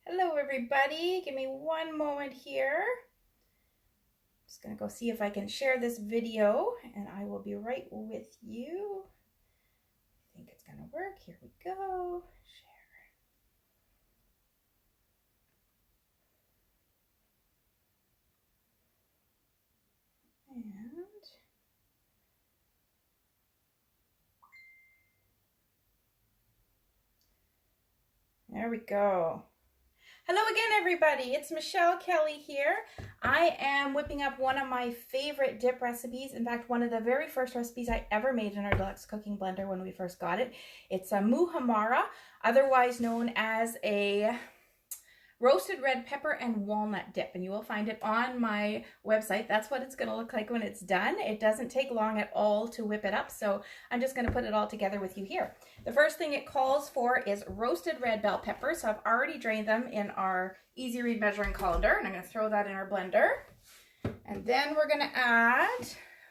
Hello everybody, give me one moment here. I'm just gonna go see if I can share this video and I will be right with you. I think it's gonna work. Here we go. Share. And there we go. Hello again, everybody. It's Michelle Kelly here. I am whipping up one of my favorite dip recipes. In fact, one of the very first recipes I ever made in our deluxe cooking blender when we first got it. It's a Muhammara, otherwise known as a roasted red pepper and walnut dip, and you will find it on my website. That's what it's going to look like when it's done. It doesn't take long at all to whip it up, so I'm just going to put it all together with you here. The first thing it calls for is roasted red bell peppers. So I've already drained them in our Easy Read measuring colander, and I'm going to throw that in our blender. And then we're going to add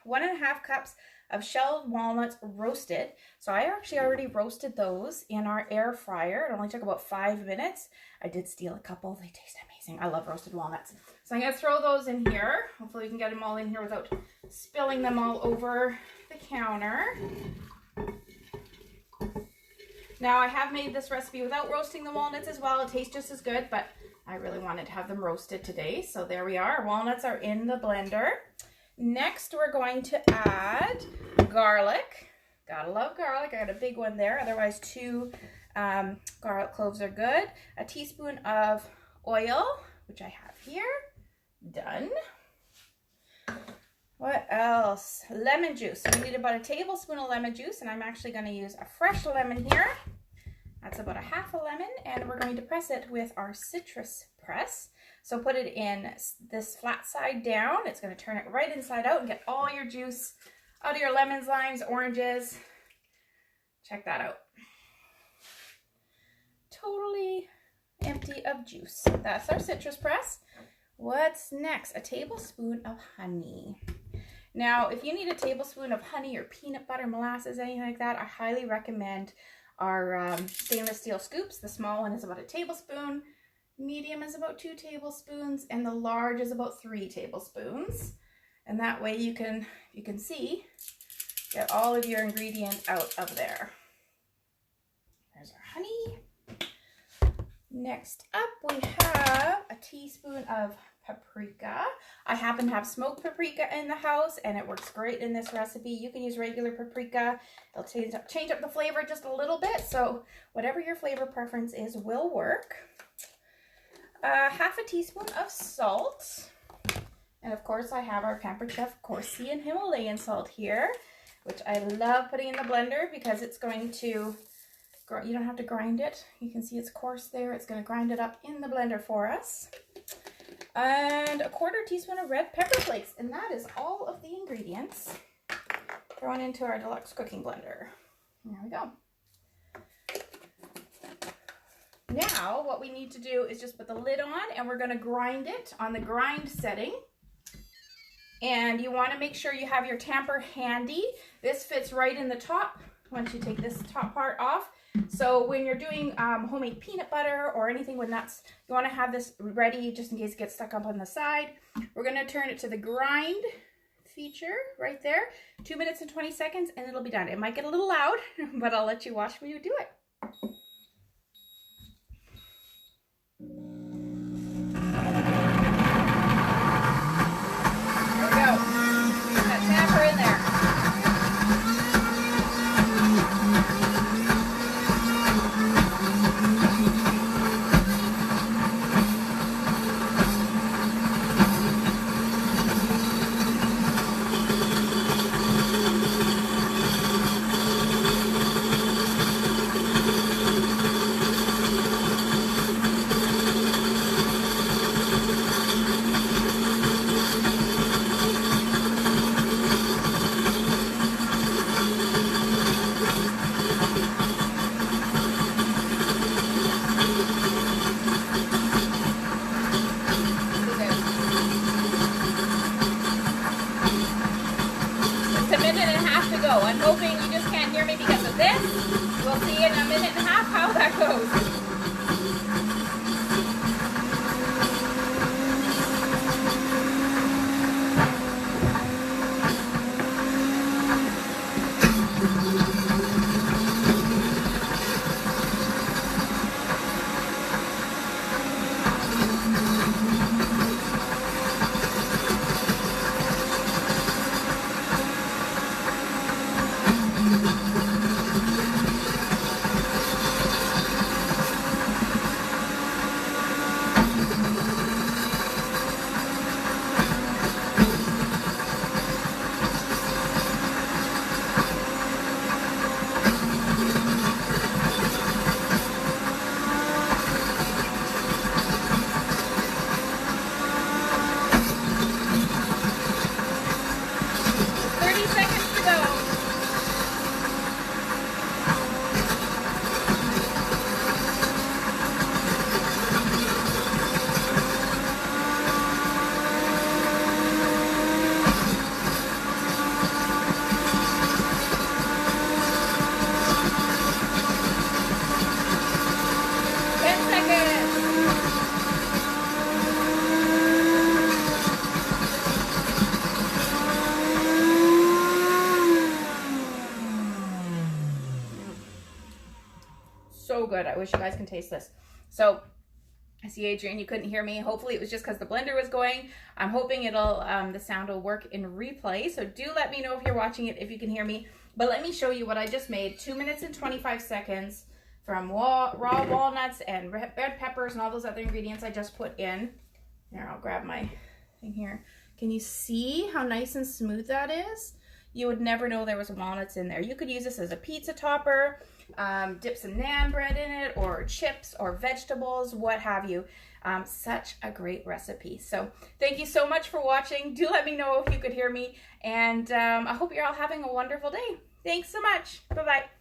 1.5 cups of shelled walnuts roasted. So I actually already roasted those in our air fryer. It only took about 5 minutes. I did steal a couple. They taste amazing. I love roasted walnuts. So I'm going to throw those in here. Hopefully we can get them all in here without spilling them all over the counter. Now I have made this recipe without roasting the walnuts as well. It tastes just as good, but I really wanted to have them roasted today. So there we are. Walnuts are in the blender. Next, we're going to add garlic. Gotta love garlic. I got a big one there. Otherwise, 2 garlic cloves are good. A teaspoon of oil, which I have here. Done. What else? Lemon juice. So we need about a tablespoon of lemon juice, and I'm actually going to use a fresh lemon here. That's about a half a lemon, and we're going to press it with our citrus press. So put it in this flat side down. It's going to turn it right inside out and get all your juice out of your lemons, limes, oranges. Check that out. Totally empty of juice. That's our citrus press. What's next? A tablespoon of honey. Now, if you need a tablespoon of honey or peanut butter, molasses, anything like that, I highly recommend our stainless steel scoops. The small one is about a tablespoon. Medium is about 2 tablespoons, and the large is about 3 tablespoons. And that way you can see, get all of your ingredients out of there. There's our honey. Next up, we have a teaspoon of paprika. I happen to have smoked paprika in the house, and it works great in this recipe. You can use regular paprika. It'll change up the flavor just a little bit, so whatever your flavor preference is will work. Half a teaspoon of salt. And of course I have our Pampered Chef Corsian Himalayan salt here, which I love putting in the blender because it's going to, you don't have to grind it. You can see it's coarse there. It's going to grind it up in the blender for us. And a 1/4 teaspoon of red pepper flakes. And that is all of the ingredients thrown into our deluxe cooking blender. There we go. Now, what we need to do is just put the lid on, and we're going to grind it on the grind setting. And you want to make sure you have your tamper handy. This fits right in the top once you take this top part off. So when you're doing homemade peanut butter or anything with nuts, you want to have this ready just in case it gets stuck up on the side. We're going to turn it to the grind feature right there. 2 minutes and 20 seconds, and it'll be done. It might get a little loud, but I'll let you watch me do it. I'm hoping you just can't hear me because of this. We'll see in a minute and a half how that goes. wish you guys can taste this. So I see Adrian, you couldn't hear me. Hopefully it was just because the blender was going. I'm hoping it'll the sound will work in replay. So do let me know if you're watching it, if you can hear me. But let me show you what I just made. 2 minutes and 25 seconds from raw walnuts and red peppers and all those other ingredients I just put in. Here, I'll grab my thing here. Can you see how nice and smooth that is? You would never know there was walnuts in there. You could use this as a pizza topper, dip some naan bread in it, or chips, or vegetables, what have you. Such a great recipe. So thank you so much for watching. Do let me know if you could hear me, and I hope you're all having a wonderful day. Thanks so much. Bye-bye.